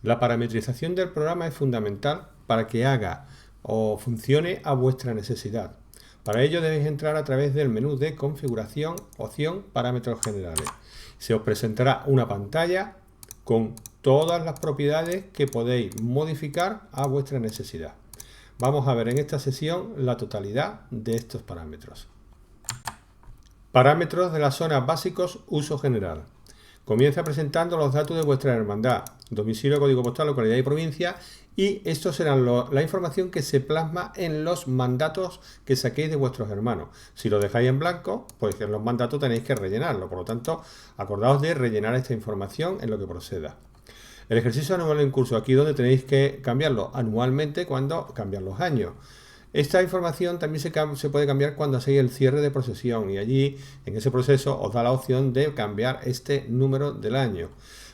La parametrización del programa es fundamental para que haga o funcione a vuestra necesidad. Para ello debéis entrar a través del menú de configuración, opción, parámetros generales. Se os presentará una pantalla con todas las propiedades que podéis modificar a vuestra necesidad. Vamos a ver en esta sesión la totalidad de estos parámetros. Parámetros de las zonas básicos, uso general. Comienza presentando los datos de vuestra hermandad, domicilio, código postal, localidad y provincia, y estos serán la información que se plasma en los mandatos que saquéis de vuestros hermanos. Si lo dejáis en blanco, pues en los mandatos tenéis que rellenarlo, por lo tanto, acordaos de rellenar esta información en lo que proceda. El ejercicio anual en curso, aquí donde tenéis que cambiarlo anualmente cuando cambian los años. Esta información también se puede cambiar cuando hacéis el cierre de procesión y allí en ese proceso os da la opción de cambiar este número del año.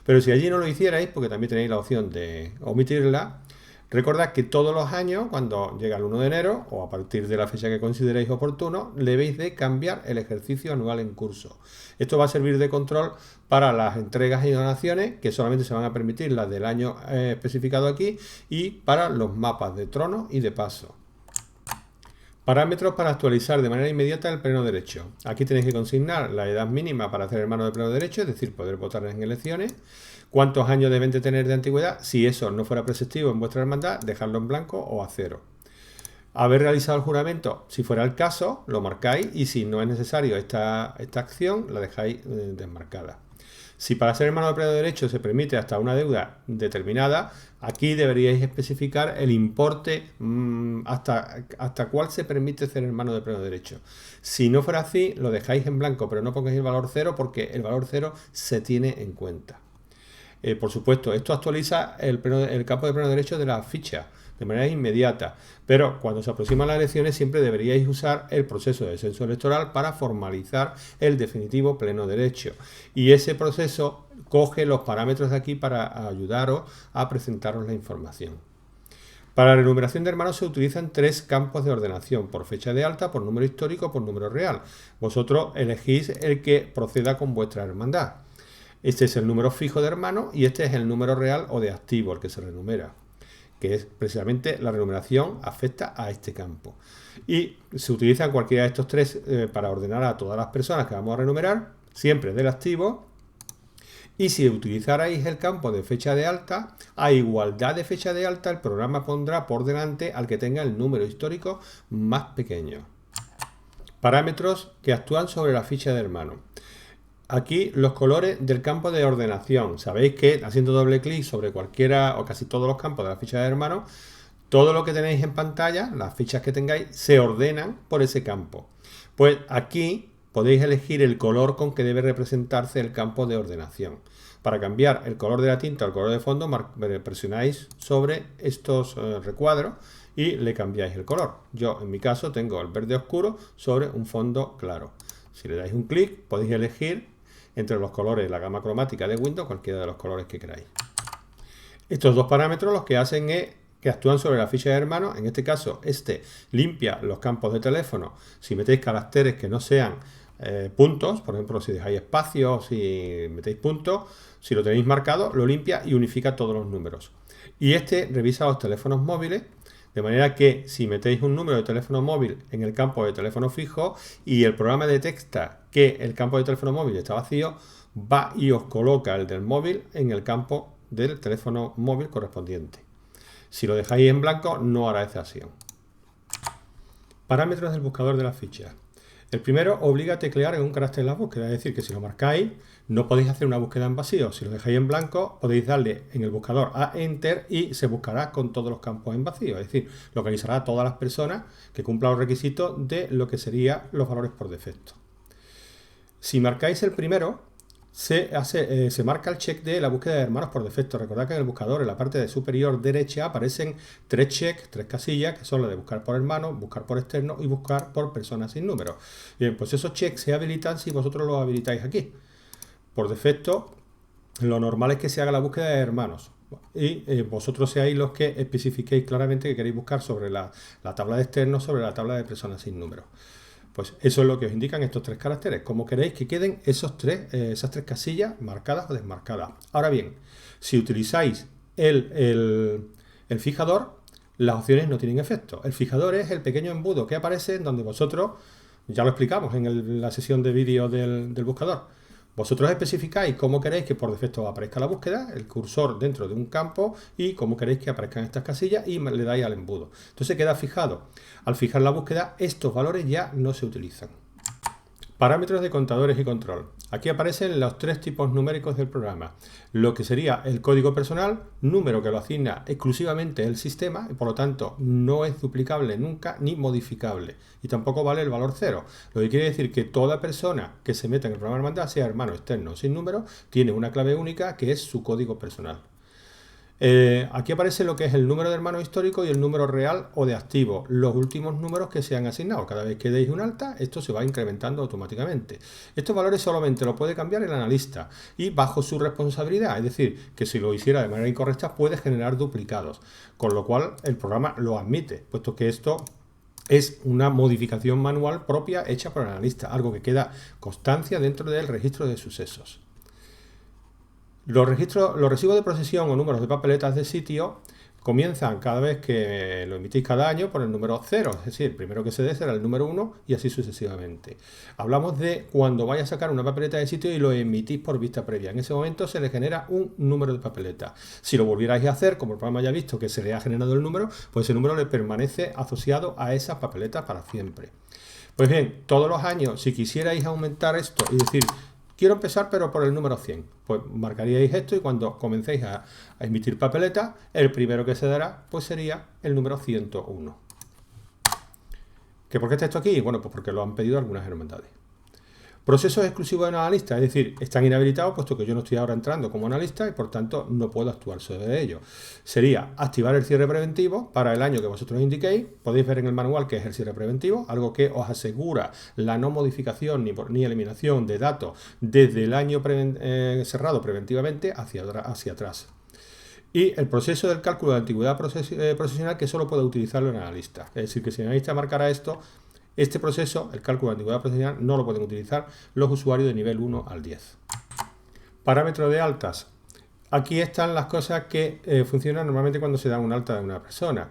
Pero si allí no lo hicierais, porque también tenéis la opción de omitirla, recordad que todos los años, cuando llega el 1 de enero o a partir de la fecha que consideréis oportuno, debéis de cambiar el ejercicio anual en curso. Esto va a servir de control para las entregas y donaciones, que solamente se van a permitir las del año especificado aquí, y para los mapas de trono y de paso. Parámetros para actualizar de manera inmediata el pleno derecho. Aquí tenéis que consignar la edad mínima para hacer hermano de pleno derecho, es decir, poder votar en elecciones. Cuántos años deben de tener de antigüedad. Si eso no fuera preceptivo en vuestra hermandad, dejarlo en blanco o a 0. Haber realizado el juramento, si fuera el caso, lo marcáis, y si no es necesario esta acción, la dejáis desmarcada. Si para ser hermano de pleno derecho se permite hasta una deuda determinada, aquí deberíais especificar el importe hasta cuál se permite ser hermano de pleno derecho. Si no fuera así, lo dejáis en blanco, pero no pongáis el valor 0 porque el valor 0 se tiene en cuenta. Por supuesto, esto actualiza el campo de pleno derecho de la ficha de manera inmediata, pero cuando se aproximan las elecciones siempre deberíais usar el proceso de censo electoral para formalizar el definitivo pleno derecho, y ese proceso coge los parámetros de aquí para ayudaros a presentaros la información. Para la enumeración de hermanos se utilizan 3 campos de ordenación: por fecha de alta, por número histórico, por número real. Vosotros elegís el que proceda con vuestra hermandad. Este es el número fijo de hermanos y este es el número real o de activo, el que se renumera, que es precisamente la renumeración afecta a este campo. Y se utiliza cualquiera de estos 3 para ordenar a todas las personas que vamos a renumerar, siempre del activo. Y si utilizarais el campo de fecha de alta, a igualdad de fecha de alta, el programa pondrá por delante al que tenga el número histórico más pequeño. Parámetros que actúan sobre la ficha de hermano. Aquí los colores del campo de ordenación. Sabéis que haciendo doble clic sobre cualquiera o casi todos los campos de la ficha de hermano, todo lo que tenéis en pantalla, las fichas que tengáis, se ordenan por ese campo. Pues aquí podéis elegir el color con que debe representarse el campo de ordenación. Para cambiar el color de la tinta al color de fondo, presionáis sobre estos recuadros y le cambiáis el color. Yo en mi caso tengo el verde oscuro sobre un fondo claro. Si le dais un clic podéis elegir entre los colores de la gama cromática de Windows cualquiera de los colores que queráis. Estos 2 parámetros los que hacen es que actúan sobre la ficha de hermanos. En este caso, limpia los campos de teléfono si metéis caracteres que no sean puntos. Por ejemplo, si dejáis espacios, si metéis puntos, si lo tenéis marcado, lo limpia y unifica todos los números. Y revisa los teléfonos móviles, de manera que si metéis un número de teléfono móvil en el campo de teléfono fijo y el programa detecta que el campo de teléfono móvil está vacío, va y os coloca el del móvil en el campo del teléfono móvil correspondiente. Si lo dejáis en blanco, no hará esa acción. Parámetros del buscador de las fichas. El primero obliga a teclear en un carácter en la búsqueda, es decir, que si lo marcáis no podéis hacer una búsqueda en vacío. Si lo dejáis en blanco podéis darle en el buscador a Enter y se buscará con todos los campos en vacío, es decir, localizará a todas las personas que cumplan los requisitos de lo que serían los valores por defecto. Si marcáis el primero, se marca el check de la búsqueda de hermanos por defecto. Recordad que en el buscador, en la parte superior derecha, aparecen 3 checks, 3 casillas, que son las de buscar por hermanos, buscar por externo y buscar por personas sin número. Bien, pues esos checks se habilitan si vosotros los habilitáis aquí. Por defecto, lo normal es que se haga la búsqueda de hermanos y vosotros seáis los que especifiquéis claramente que queréis buscar sobre la tabla de externos, sobre la tabla de personas sin número. Pues eso es lo que os indican estos 3 caracteres, cómo queréis que queden esas 3 casillas marcadas o desmarcadas. Ahora bien, si utilizáis el fijador, las opciones no tienen efecto. El fijador es el pequeño embudo que aparece en donde vosotros, ya lo explicamos en la sesión de vídeo del buscador, vosotros especificáis cómo queréis que por defecto aparezca la búsqueda, el cursor dentro de un campo y cómo queréis que aparezcan estas casillas y le dais al embudo. Entonces queda fijado. Al fijar la búsqueda, estos valores ya no se utilizan. Parámetros de contadores y control. Aquí aparecen los tres tipos numéricos del programa. Lo que sería el código personal, número que lo asigna exclusivamente el sistema y por lo tanto no es duplicable nunca ni modificable. Y tampoco vale el valor 0. Lo que quiere decir que toda persona que se meta en el programa de hermandad, sea hermano externo o sin número, tiene una clave única que es su código personal. Aquí aparece lo que es el número de hermano histórico y el número real o de activo, los últimos números que se han asignado. Cada vez que deis un alta, esto se va incrementando automáticamente. Estos valores solamente lo puede cambiar el analista y bajo su responsabilidad, es decir, que si lo hiciera de manera incorrecta puede generar duplicados, con lo cual el programa lo admite, puesto que esto es una modificación manual propia hecha por el analista, algo que queda constancia dentro del registro de sucesos. Los recibos de procesión o números de papeletas de sitio comienzan cada vez que lo emitís cada año por el número 0, es decir, el primero que se dé será el número 1 y así sucesivamente. Hablamos de cuando vaya a sacar una papeleta de sitio y lo emitís por vista previa. En ese momento se le genera un número de papeleta. Si lo volvierais a hacer, como el programa ya ha visto que se le ha generado el número, pues ese número le permanece asociado a esas papeletas para siempre. Pues bien, todos los años, si quisierais aumentar esto y decir, quiero empezar pero por el número 100, pues marcaríais esto y cuando comencéis a emitir papeletas, el primero que se dará pues sería el número 101. ¿Que por qué está esto aquí? Bueno, pues porque lo han pedido algunas hermandades. Procesos exclusivos de analista, es decir, están inhabilitados puesto que yo no estoy ahora entrando como analista y por tanto no puedo actuar sobre ellos. Sería activar el cierre preventivo para el año que vosotros indiquéis. Podéis ver en el manual que es el cierre preventivo, algo que os asegura la no modificación ni eliminación de datos desde el año cerrado preventivamente hacia atrás. Y el proceso del cálculo de antigüedad procesional que solo puede utilizarlo el analista. Es decir, que si el analista marcara esto, este proceso, el cálculo de antigüedad procesional, no lo pueden utilizar los usuarios de nivel 1 al 10. Parámetro de altas. Aquí están las cosas que funcionan normalmente cuando se da un alta de una persona.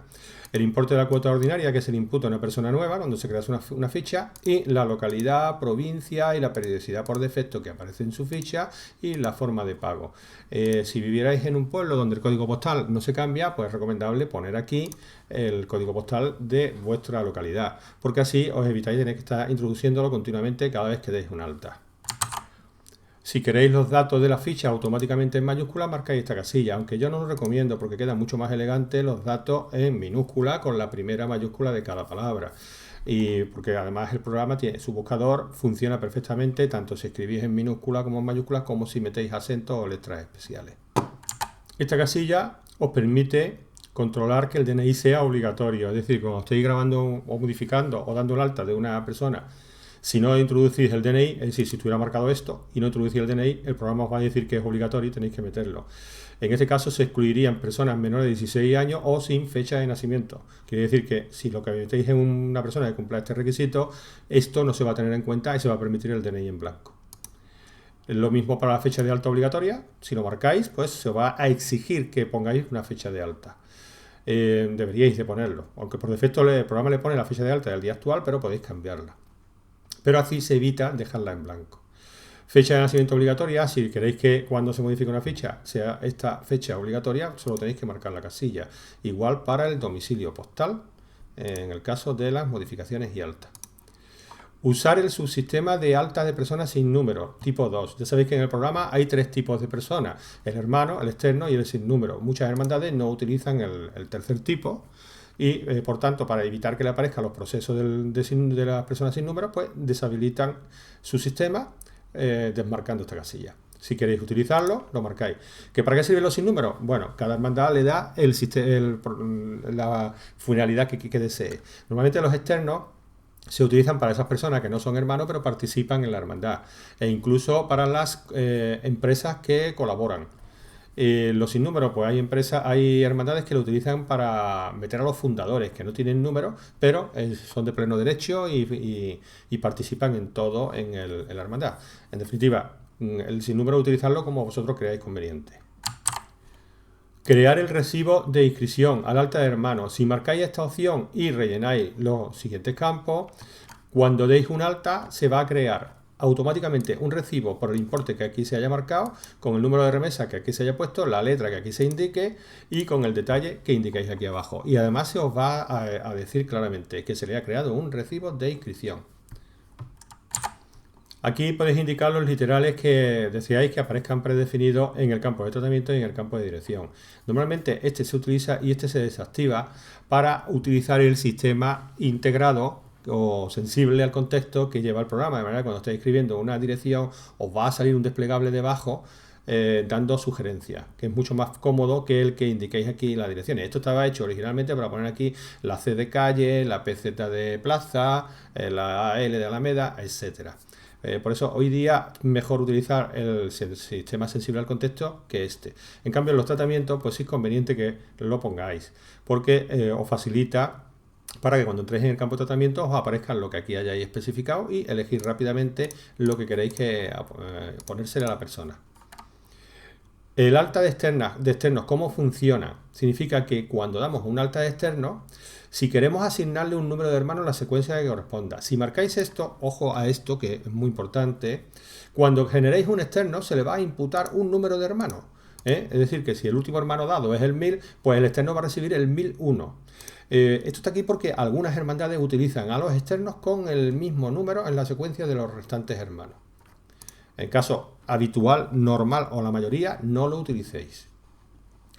El importe de la cuota ordinaria, que es el imputo a una persona nueva, cuando se crea una ficha, y la localidad, provincia y la periodicidad por defecto que aparece en su ficha y la forma de pago. Si vivierais en un pueblo donde el código postal no se cambia, pues es recomendable poner aquí el código postal de vuestra localidad, porque así os evitáis tener que estar introduciéndolo continuamente cada vez que deis un alta. Si queréis los datos de la ficha automáticamente en mayúscula, marcáis esta casilla, aunque yo no lo recomiendo porque queda mucho más elegante los datos en minúscula con la primera mayúscula de cada palabra. Y porque además el programa tiene su buscador, funciona perfectamente tanto si escribís en minúscula como en mayúsculas como si metéis acentos o letras especiales. Esta casilla os permite controlar que el DNI sea obligatorio, es decir, cuando estéis grabando o modificando o dando el alta de una persona, si no introducís el DNI, es decir, si estuviera marcado esto y no introducís el DNI, el programa os va a decir que es obligatorio y tenéis que meterlo. En este caso se excluirían personas menores de 16 años o sin fecha de nacimiento. Quiere decir que si lo que metéis en una persona que cumpla este requisito, esto no se va a tener en cuenta y se va a permitir el DNI en blanco. Lo mismo para la fecha de alta obligatoria. Si lo marcáis, pues se va a exigir que pongáis una fecha de alta. Deberíais de ponerlo. Aunque por defecto el programa le pone la fecha de alta del día actual, pero podéis cambiarla. Pero así se evita dejarla en blanco. Fecha de nacimiento obligatoria, si queréis que cuando se modifique una ficha sea esta fecha obligatoria, solo tenéis que marcar la casilla. Igual para el domicilio postal, en el caso de las modificaciones y alta. Usar el subsistema de alta de personas sin número, tipo 2. Ya sabéis que en el programa hay tres tipos de personas, el hermano, el externo y el sin número. Muchas hermandades no utilizan el tercer tipo. Y por tanto, para evitar que le aparezcan los procesos de las personas sin número, pues deshabilitan su sistema desmarcando esta casilla. Si queréis utilizarlo, lo marcáis. ¿Que para qué sirven los sin números? Bueno, cada hermandad le da la finalidad que desee. Normalmente los externos se utilizan para esas personas que no son hermanos, pero participan en la hermandad. E incluso para las empresas que colaboran. Los sin números, pues hay hermandades que lo utilizan para meter a los fundadores que no tienen número, pero son de pleno derecho y participan en todo en la hermandad. En definitiva, el sin número utilizarlo como vosotros creáis conveniente. Crear el recibo de inscripción al alta de hermano. Si marcáis esta opción y rellenáis los siguientes campos, cuando deis un alta se va a crear automáticamente un recibo por el importe que aquí se haya marcado, con el número de remesa que aquí se haya puesto, la letra que aquí se indique y con el detalle que indicáis aquí abajo. Y además se os va a decir claramente que se le ha creado un recibo de inscripción. Aquí podéis indicar los literales que deseáis que aparezcan predefinidos en el campo de tratamiento y en el campo de dirección. Normalmente este se utiliza y este se desactiva para utilizar el sistema integrado o sensible al contexto que lleva el programa. De manera que cuando estáis escribiendo una dirección os va a salir un desplegable debajo dando sugerencias, que es mucho más cómodo que el que indiquéis aquí las direcciones. Esto estaba hecho originalmente para poner aquí la C de calle, la PZ de plaza, la AL de Alameda, etcétera. Por eso hoy día mejor utilizar el sistema sensible al contexto que este. En cambio en los tratamientos pues sí es conveniente que lo pongáis porque os facilita para que cuando entréis en el campo de tratamiento os aparezca lo que aquí hayáis especificado y elegir rápidamente lo que queréis que ponérsele a la persona. El alta de externos, ¿cómo funciona? Significa que cuando damos un alta de externos, si queremos asignarle un número de hermanos, la secuencia que corresponda. Si marcáis esto, ojo a esto que es muy importante, cuando generéis un externo se le va a imputar un número de hermanos. Es decir, que si el último hermano dado es el 1000, pues el externo va a recibir el 1001. Esto está aquí porque algunas hermandades utilizan a los externos con el mismo número en la secuencia de los restantes hermanos. En caso habitual, normal o la mayoría, no lo utilicéis.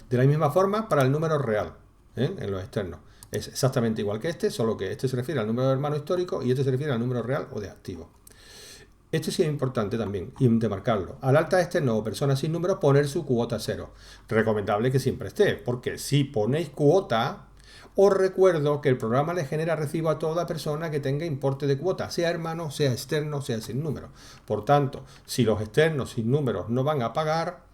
De la misma forma para el número real, en los externos. Es exactamente igual que este, solo que este se refiere al número de hermano histórico y este se refiere al número real o de activo. Esto sí es importante también, y de marcarlo. Al alta externo o persona sin número, poner su cuota 0. Recomendable que siempre esté, porque si ponéis cuota, os recuerdo que el programa le genera recibo a toda persona que tenga importe de cuota, sea hermano, sea externo, sea sin número. Por tanto, si los externos sin números no van a pagar,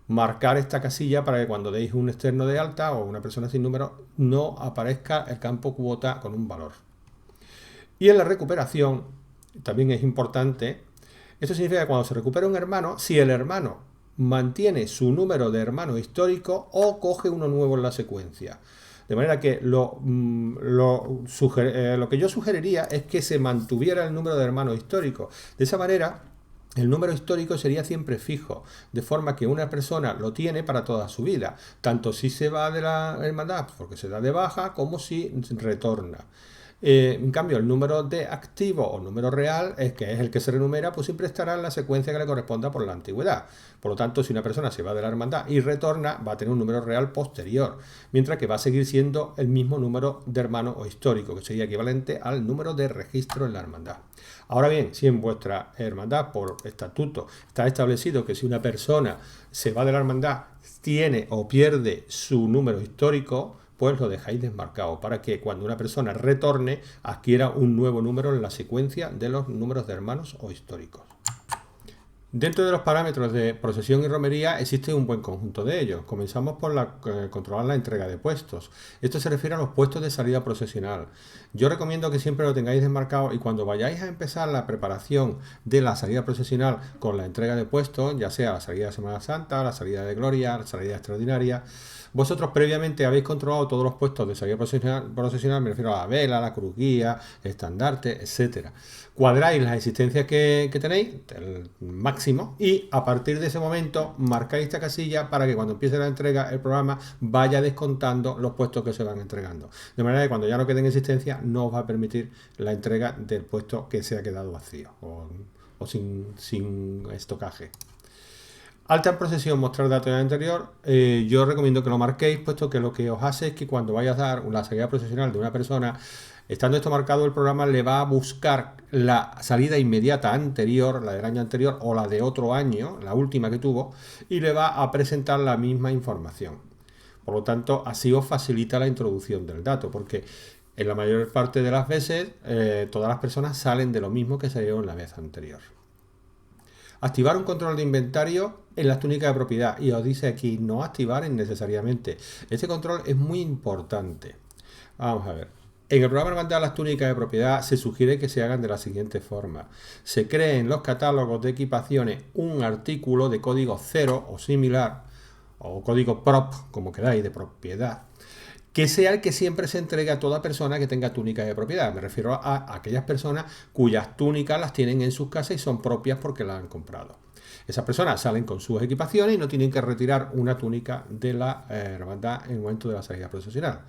marcar esta casilla para que cuando deis un externo de alta o una persona sin número no aparezca el campo cuota con un valor. Y en la recuperación también es importante, esto significa que cuando se recupera un hermano, si el hermano mantiene su número de hermano histórico o coge uno nuevo en la secuencia. De manera que lo que yo sugeriría es que se mantuviera el número de hermanos históricos. De esa manera, el número histórico sería siempre fijo, de forma que una persona lo tiene para toda su vida, tanto si se va de la hermandad porque se da de baja, como si retorna. En cambio, el número de activo o número real, que es el que se renumera, pues siempre estará en la secuencia que le corresponda por la antigüedad. Por lo tanto, si una persona se va de la hermandad y retorna, va a tener un número real posterior, mientras que va a seguir siendo el mismo número de hermano o histórico, que sería equivalente al número de registro en la hermandad. Ahora bien, si en vuestra hermandad por estatuto está establecido que si una persona se va de la hermandad, tiene o pierde su número histórico, pues lo dejáis desmarcado para que cuando una persona retorne adquiera un nuevo número en la secuencia de los números de hermanos o históricos. Dentro de los parámetros de procesión y romería existe un buen conjunto de ellos. Comenzamos por controlar la entrega de puestos. Esto se refiere a los puestos de salida procesional. Yo recomiendo que siempre lo tengáis desmarcado y cuando vayáis a empezar la preparación de la salida procesional con la entrega de puestos, ya sea la salida de Semana Santa, la salida de Gloria, la salida extraordinaria, vosotros previamente habéis controlado todos los puestos de salida procesional, me refiero a la vela, la cruz guía, estandarte, etcétera. Cuadráis las existencias que tenéis, el máximo, y a partir de ese momento marcáis esta casilla para que cuando empiece la entrega el programa vaya descontando los puestos que se van entregando. De manera que cuando ya no queden existencias no os va a permitir la entrega del puesto que se ha quedado vacío o sin estocaje. Alta en procesión, mostrar datos en el anterior. Yo recomiendo que lo marquéis, puesto que lo que os hace es que cuando vayas a dar la salida procesional de una persona, estando esto marcado, el programa le va a buscar la salida inmediata anterior, la del año anterior o la de otro año, la última que tuvo, y le va a presentar la misma información. Por lo tanto, así os facilita la introducción del dato, porque en la mayor parte de las veces todas las personas salen de lo mismo que salieron la vez anterior. Activar un control de inventario en las túnicas de propiedad. Y os dice aquí, no activar innecesariamente. Este control es muy importante. Vamos a ver. En el programa Hermandad las túnicas de propiedad se sugiere que se hagan de la siguiente forma. Se cree en los catálogos de equipaciones un artículo de código 0 o similar, o código prop, como queráis, de propiedad, que sea el que siempre se entregue a toda persona que tenga túnicas de propiedad. Me refiero a aquellas personas cuyas túnicas las tienen en sus casas y son propias porque las han comprado. Esas personas salen con sus equipaciones y no tienen que retirar una túnica de la hermandad en el momento de la salida procesional.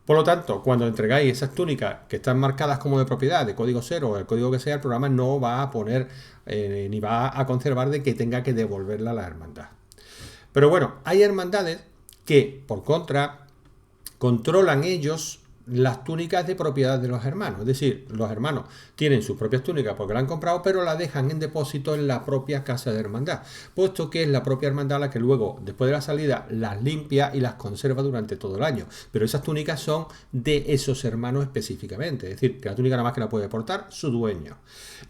Por lo tanto, cuando entregáis esas túnicas que están marcadas como de propiedad, de código 0 o el código que sea, el programa no va a poner ni va a conservar de que tenga que devolverla a la hermandad. Pero bueno, hay hermandades que, por contra, controlan ellos las túnicas de propiedad de los hermanos. Es decir, los hermanos tienen sus propias túnicas porque las han comprado, pero las dejan en depósito en la propia casa de hermandad, puesto que es la propia hermandad la que luego, después de la salida, las limpia y las conserva durante todo el año. Pero esas túnicas son de esos hermanos específicamente, es decir, que la túnica nada más que la puede portar su dueño.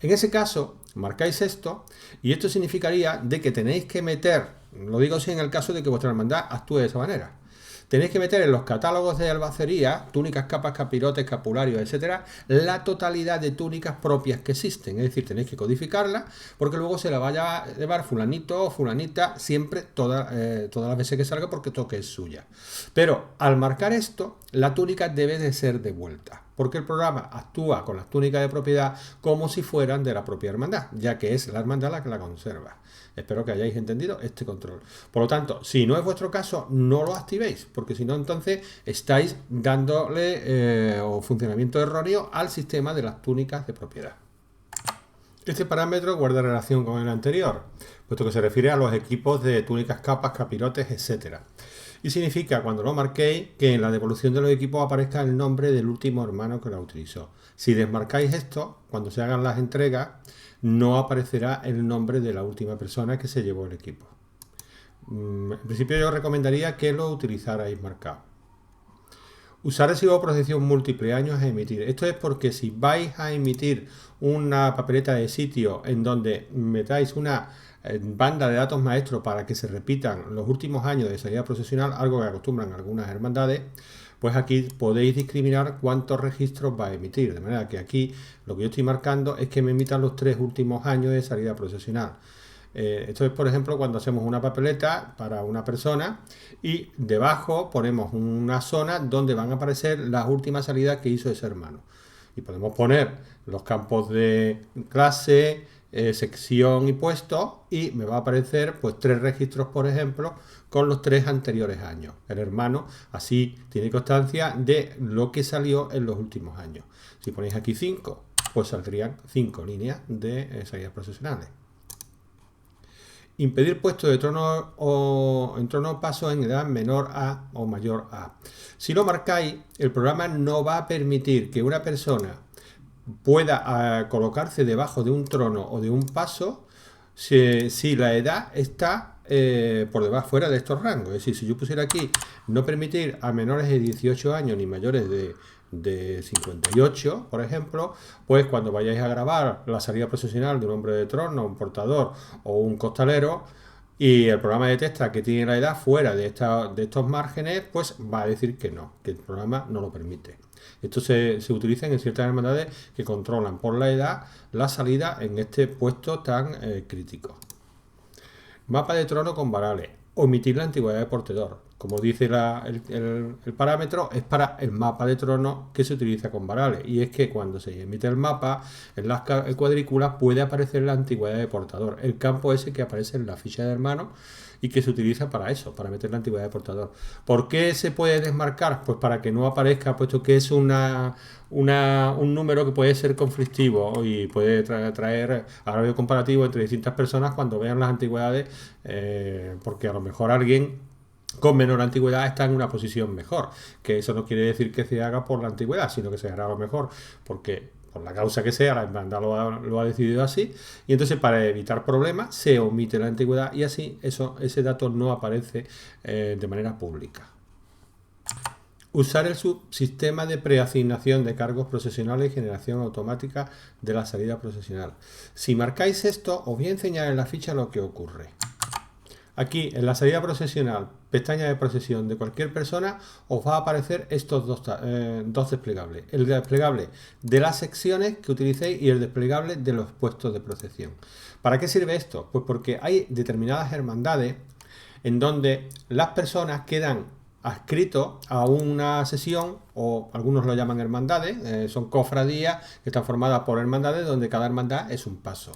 En ese caso, marcáis esto, y esto significaría de que tenéis que meter, lo digo así en el caso de que vuestra hermandad actúe de esa manera, tenéis que meter en los catálogos de albacería, túnicas, capas, capirotes, escapularios, etcétera, la totalidad de túnicas propias que existen. Es decir, tenéis que codificarla porque luego se la vaya a llevar fulanito o fulanita siempre, todas las veces que salga, porque toque es suya. Pero al marcar esto, la túnica debe de ser devuelta, porque el programa actúa con las túnicas de propiedad como si fueran de la propia hermandad, ya que es la hermandad la que la conserva. Espero que hayáis entendido este control. Por lo tanto, si no es vuestro caso, no lo activéis, porque si no, entonces estáis dándole funcionamiento erróneo al sistema de las túnicas de propiedad. Este parámetro guarda relación con el anterior, puesto que se refiere a los equipos de túnicas, capas, capirotes, etc. Y significa, cuando lo marquéis, que en la devolución de los equipos aparezca el nombre del último hermano que la utilizó. Si desmarcáis esto, cuando se hagan las entregas, no aparecerá el nombre de la última persona que se llevó el equipo. En principio yo recomendaría que lo utilizarais marcado. Usar recibo de procesión múltiple años a emitir. Esto es porque si vais a emitir una papeleta de sitio en donde metáis una banda de datos maestros para que se repitan los últimos años de salida procesional, algo que acostumbran algunas hermandades, pues aquí podéis discriminar cuántos registros va a emitir. De manera que aquí lo que yo estoy marcando es que me emitan los 3 últimos años de salida procesional. Esto es, por ejemplo, cuando hacemos una papeleta para una persona y debajo ponemos una zona donde van a aparecer las últimas salidas que hizo ese hermano. Y podemos poner los campos de clase, sección y puesto, y me va a aparecer pues 3 registros, por ejemplo, con los 3 anteriores años. El hermano así tiene constancia de lo que salió en los últimos años. Si ponéis aquí 5, pues saldrían 5 líneas de salidas procesionales. Impedir puesto de trono o en trono paso en edad menor a o mayor a. Si lo marcáis, el programa no va a permitir que una persona pueda colocarse debajo de un trono o de un paso si la edad está por debajo, fuera de estos rangos. Es decir, si yo pusiera aquí no permitir a menores de 18 años ni mayores de 58, por ejemplo, pues cuando vayáis a grabar la salida procesional de un hombre de trono, un portador o un costalero, y el programa detecta que tiene la edad fuera de estos márgenes, pues va a decir que no, que el programa no lo permite. Esto se utiliza en ciertas hermandades que controlan por la edad la salida en este puesto tan crítico. Mapa de trono con varales. Omitir la antigüedad de portador. Como dice el parámetro, es para el mapa de trono que se utiliza con varales. Y es que cuando se emite el mapa, en las cuadrículas puede aparecer la antigüedad de portador. El campo ese que aparece en la ficha de hermano y que se utiliza para eso, para meter la antigüedad de portador. ¿Por qué se puede desmarcar? Pues para que no aparezca, puesto que es un número que puede ser conflictivo y puede traer agravio comparativo entre distintas personas cuando vean las antigüedades, porque a lo mejor alguien con menor antigüedad está en una posición mejor, que eso no quiere decir que se haga por la antigüedad, sino que se hará a lo mejor porque por la causa que sea, la hermandad lo ha decidido así, y entonces para evitar problemas se omite la antigüedad y así ese dato no aparece de manera pública. Usar el subsistema de preasignación de cargos procesionales y generación automática de la salida procesional. Si marcáis esto, os voy a enseñar en la ficha lo que ocurre. Aquí, en la salida procesional, pestaña de procesión de cualquier persona, os va a aparecer estos dos desplegables. El desplegable de las secciones que utilicéis y el desplegable de los puestos de procesión. ¿Para qué sirve esto? Pues porque hay determinadas hermandades en donde las personas quedan adscritos a una sesión, o algunos lo llaman hermandades, son cofradías que están formadas por hermandades donde cada hermandad es un paso.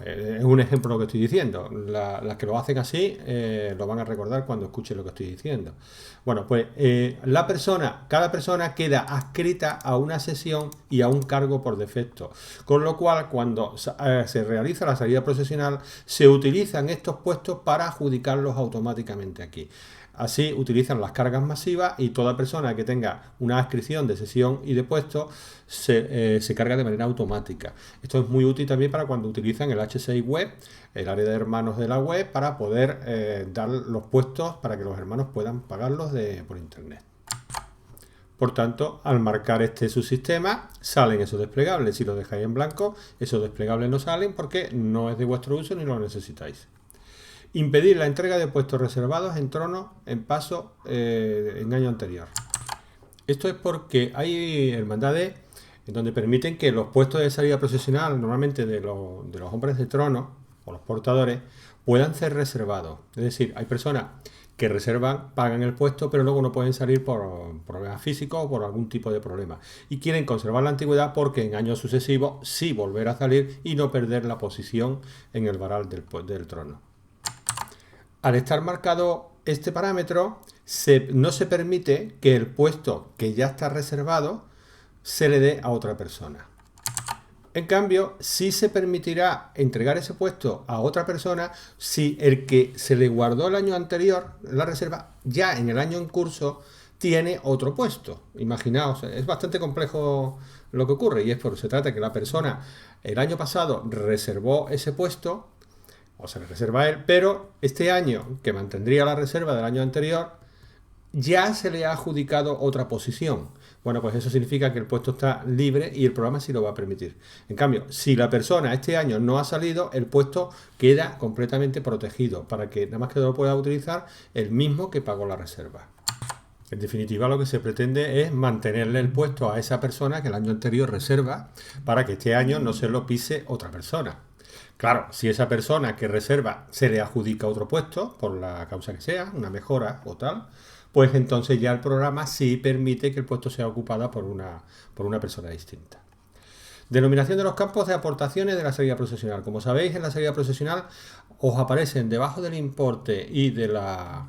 Es un ejemplo lo que estoy diciendo. Las que lo hacen así lo van a recordar cuando escuchen lo que estoy diciendo. Bueno, pues cada persona queda adscrita a una sesión y a un cargo por defecto. Con lo cual, cuando se realiza la salida procesional, se utilizan estos puestos para adjudicarlos automáticamente aquí. Así utilizan las cargas masivas y toda persona que tenga una adscripción de sesión y de puesto se carga de manera automática. Esto es muy útil también para cuando utilizan el H6 web, el área de hermanos de la web, para poder dar los puestos para que los hermanos puedan pagarlos por internet. Por tanto, al marcar este subsistema, salen esos desplegables. Si los dejáis en blanco, esos desplegables no salen porque no es de vuestro uso ni lo necesitáis. Impedir la entrega de puestos reservados en trono en paso en año anterior. Esto es porque hay hermandades en donde permiten que los puestos de salida procesional, normalmente de los hombres de trono o los portadores, puedan ser reservados. Es decir, hay personas que reservan, pagan el puesto, pero luego no pueden salir por problemas físicos o por algún tipo de problema. Y quieren conservar la antigüedad porque en años sucesivos sí volver a salir y no perder la posición en el varal del trono. Al estar marcado este parámetro, no se permite que el puesto que ya está reservado se le dé a otra persona. En cambio, sí se permitirá entregar ese puesto a otra persona si el que se le guardó el año anterior, la reserva, ya en el año en curso tiene otro puesto. Imaginaos, es bastante complejo lo que ocurre y es porque se trata de que la persona el año pasado reservó ese puesto, o se le reserva a él, pero este año, que mantendría la reserva del año anterior, ya se le ha adjudicado otra posición. Bueno, pues eso significa que el puesto está libre y el programa sí lo va a permitir. En cambio, si la persona este año no ha salido, el puesto queda completamente protegido para que nada más que lo pueda utilizar el mismo que pagó la reserva. En definitiva, lo que se pretende es mantenerle el puesto a esa persona que el año anterior reserva para que este año no se lo pise otra persona. Claro, si esa persona que reserva se le adjudica otro puesto, por la causa que sea, una mejora o tal, pues entonces ya el programa sí permite que el puesto sea ocupado por una persona distinta. Denominación de los campos de aportaciones de la salida procesional. Como sabéis, en la salida procesional os aparecen debajo del importe y de la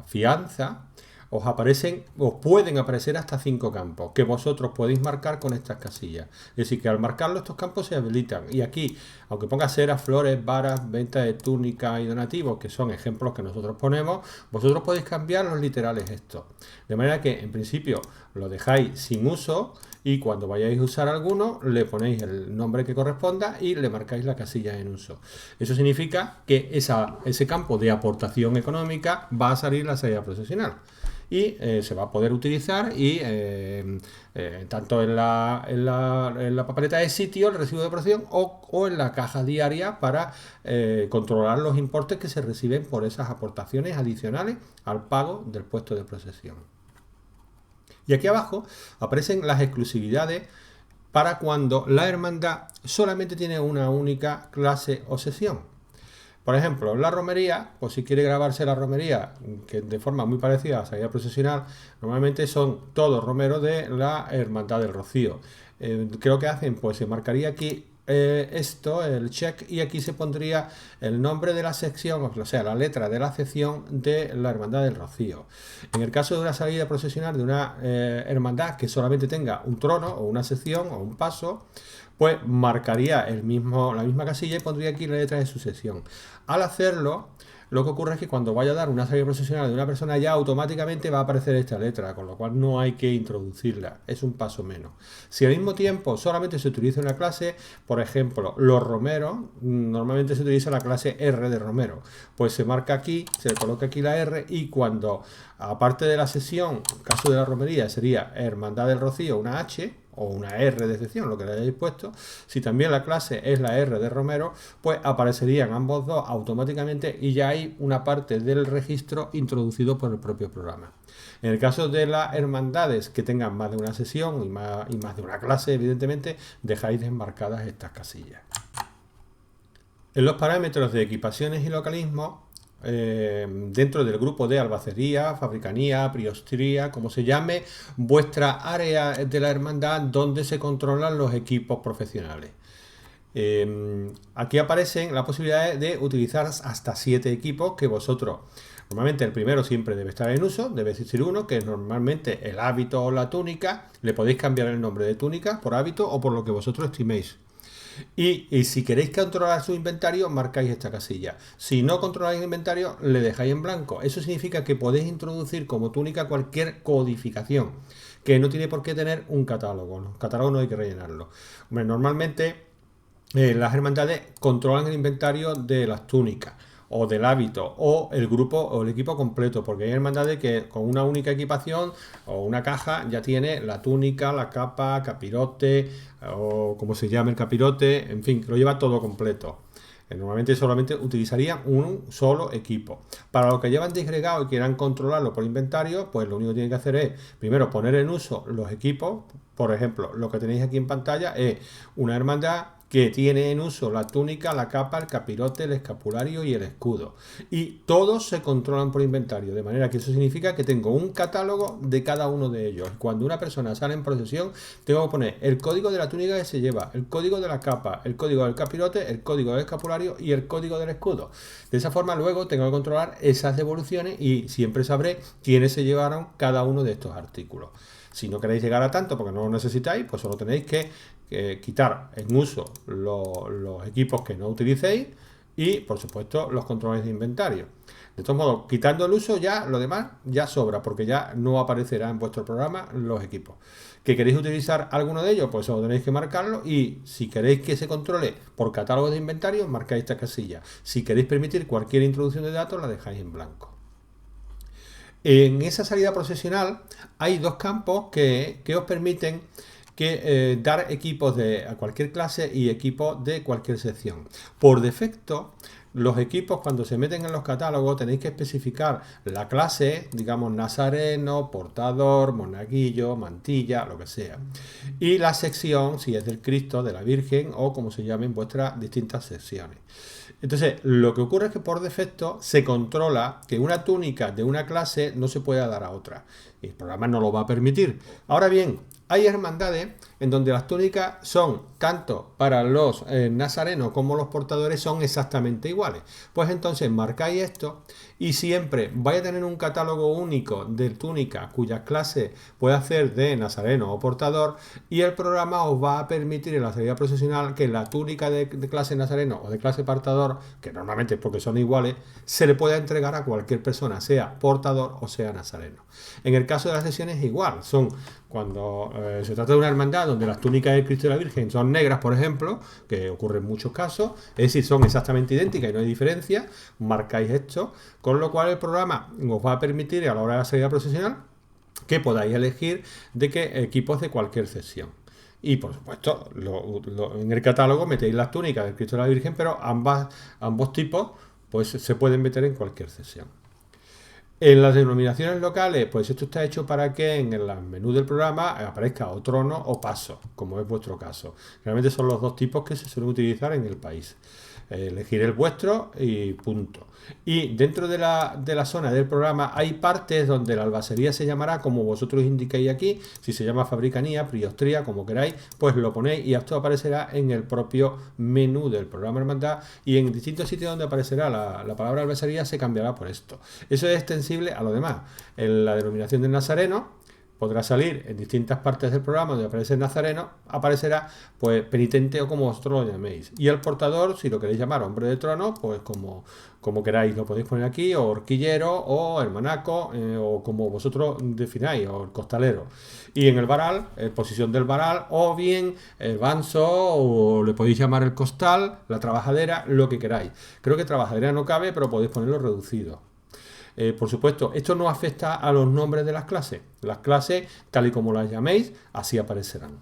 fianza, os pueden aparecer hasta 5 campos que vosotros podéis marcar con estas casillas. Es decir, que al marcarlo estos campos se habilitan. Y aquí, aunque ponga ceras, flores, varas, venta de túnica y donativos, que son ejemplos que nosotros ponemos, vosotros podéis cambiar los literales estos. De manera que, en principio, lo dejáis sin uso y cuando vayáis a usar alguno, le ponéis el nombre que corresponda y le marcáis la casilla en uso. Eso significa que ese campo de aportación económica va a salir la salida procesional. Y se va a poder utilizar y tanto en la papeleta de sitio, el recibo de procesión, o en la caja diaria para controlar los importes que se reciben por esas aportaciones adicionales al pago del puesto de procesión. Y aquí abajo aparecen las exclusividades para cuando la hermandad solamente tiene una única clase o sesión. Por ejemplo, la romería, pues si quiere grabarse la romería, que de forma muy parecida a la salida procesional, normalmente son todos romeros de la Hermandad del Rocío. Creo que hacen, pues se marcaría aquí el check, y aquí se pondría el nombre de la sección, o sea, la letra de la sección de la Hermandad del Rocío. En el caso de una salida procesional de una hermandad que solamente tenga un trono o una sección o un paso, pues marcaría la misma casilla y pondría aquí la letra de su sección. Al hacerlo, lo que ocurre es que cuando vaya a dar una salida procesional de una persona, ya automáticamente va a aparecer esta letra, con lo cual no hay que introducirla, es un paso menos. Si al mismo tiempo solamente se utiliza una clase, por ejemplo, los romeros, normalmente se utiliza la clase R de romero, pues se marca aquí, se le coloca aquí la R, y cuando, aparte de la sesión, en caso de la romería sería Hermandad del Rocío, una H, o una R de sección, lo que le hayáis puesto. Si también la clase es la R de romero, pues aparecerían ambos dos automáticamente y ya hay una parte del registro introducido por el propio programa. En el caso de las hermandades que tengan más de una sesión y más de una clase, evidentemente, dejáis desmarcadas estas casillas. En los parámetros de equipaciones y localismo dentro del grupo de albacería, fabricanía, priostría, como se llame, vuestra área de la hermandad donde se controlan los equipos profesionales. Aquí aparecen las posibilidades de utilizar hasta 7 equipos que vosotros, normalmente el primero siempre debe estar en uso, debe existir uno, que es normalmente el hábito o la túnica. Le podéis cambiar el nombre de túnica por hábito o por lo que vosotros estiméis. Y si queréis controlar su inventario, marcáis esta casilla. Si no controláis el inventario, le dejáis en blanco. Eso significa que podéis introducir como túnica cualquier codificación, que no tiene por qué tener un catálogo. Los catálogos no hay que rellenarlo. Hombre, normalmente las hermandades controlan el inventario de las túnicas o del hábito o el grupo o el equipo completo, porque hay hermandades que con una única equipación o una caja ya tiene la túnica, la capa, capirote o como se llame el capirote, en fin, lo lleva todo completo. Normalmente solamente utilizarían un solo equipo. Para los que llevan disgregado y quieran controlarlo por inventario, pues lo único que tienen que hacer es primero poner en uso los equipos. Por ejemplo, lo que tenéis aquí en pantalla es una hermandad que tiene en uso la túnica, la capa, el capirote, el escapulario y el escudo. Y todos se controlan por inventario, de manera que eso significa que tengo un catálogo de cada uno de ellos. Cuando una persona sale en procesión, tengo que poner el código de la túnica que se lleva, el código de la capa, el código del capirote, el código del escapulario y el código del escudo. De esa forma luego tengo que controlar esas devoluciones y siempre sabré quiénes se llevaron cada uno de estos artículos. Si no queréis llegar a tanto porque no lo necesitáis, pues solo tenéis que quitar en uso los equipos que no utilicéis y, por supuesto, los controles de inventario. De todos modos, quitando el uso, ya lo demás ya sobra, porque ya no aparecerá en vuestro programa los equipos. ¿Que queréis utilizar alguno de ellos? Pues solo tenéis que marcarlo, y si queréis que se controle por catálogo de inventario, marcáis esta casilla. Si queréis permitir cualquier introducción de datos, la dejáis en blanco. En esa salida procesional hay dos campos que os permiten dar equipos a cualquier clase y equipos de cualquier sección. Por defecto, los equipos, cuando se meten en los catálogos, tenéis que especificar la clase, digamos nazareno, portador, monaguillo, mantilla, lo que sea. Y la sección, si es del Cristo, de la Virgen o como se llamen vuestras distintas secciones. Entonces, lo que ocurre es que por defecto se controla que una túnica de una clase no se pueda dar a otra. Y el programa no lo va a permitir. Ahora bien, hay hermandades en donde las túnicas son, tanto para los nazarenos como los portadores, son exactamente iguales. Pues entonces marcáis esto y siempre vais a tener un catálogo único de túnicas cuyas clases puede hacer de nazareno o portador, y el programa os va a permitir en la salida procesional que la túnica de clase nazareno o de clase portador, que normalmente porque son iguales, se le pueda entregar a cualquier persona, sea portador o sea nazareno. En el caso de las sesiones es igual, son cuando se trata de una hermandad donde las túnicas del Cristo y la Virgen son negras, por ejemplo, que ocurre en muchos casos, es decir, son exactamente idénticas y no hay diferencia, marcáis esto, con lo cual el programa os va a permitir a la hora de la salida procesional que podáis elegir de qué equipos de cualquier sección. Y por supuesto, en el catálogo metéis las túnicas del Cristo y la Virgen, pero ambos tipos pues se pueden meter en cualquier sección. En las denominaciones locales, pues esto está hecho para que en el menú del programa aparezca o trono o paso, como es vuestro caso. Realmente son los dos tipos que se suelen utilizar en el país. Elegir el vuestro y punto. Y dentro de la zona del programa hay partes donde la albacería se llamará como vosotros indiquéis aquí. Si se llama fabricanía, priostría, como queráis, pues lo ponéis y esto aparecerá en el propio menú del programa Hermandad, y en distintos sitios donde aparecerá la palabra albacería se cambiará por esto. Eso es extensible a lo demás. En la denominación del nazareno podrá salir en distintas partes del programa donde aparece el nazareno, aparecerá pues penitente o como vosotros lo llaméis. Y el portador, si lo queréis llamar hombre de trono, pues como queráis, lo podéis poner aquí, o horquillero, o hermanaco, o como vosotros defináis, o el costalero. Y en el varal, posición del varal, o bien el banzo, o le podéis llamar el costal, la trabajadera, lo que queráis. Creo que trabajadera no cabe, pero podéis ponerlo reducido. Por supuesto, esto no afecta a los nombres de las clases. Las clases, tal y como las llaméis, así aparecerán.